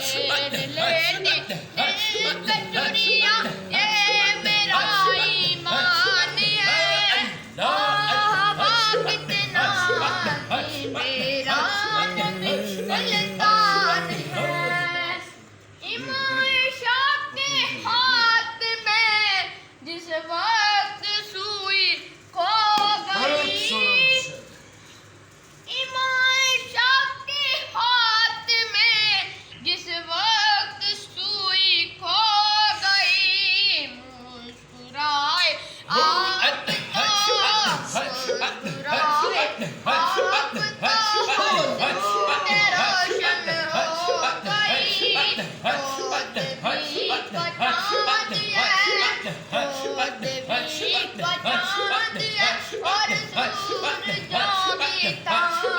तेरे लेने कचुरिया ये मेरा ईमान है बाबा कितना मेरा सुल्तान है इमाम शाह के हाथ में जिस वक्त सुई खो गई इमाम शाह के हाथ में जिस वक्त सुई खो गई मुस्कुराए आफ्ताब मुस्कुराए आफ्ताब रोशन हो गई खुद भी चांद है खुद भी चांद है और सूरज भी तारा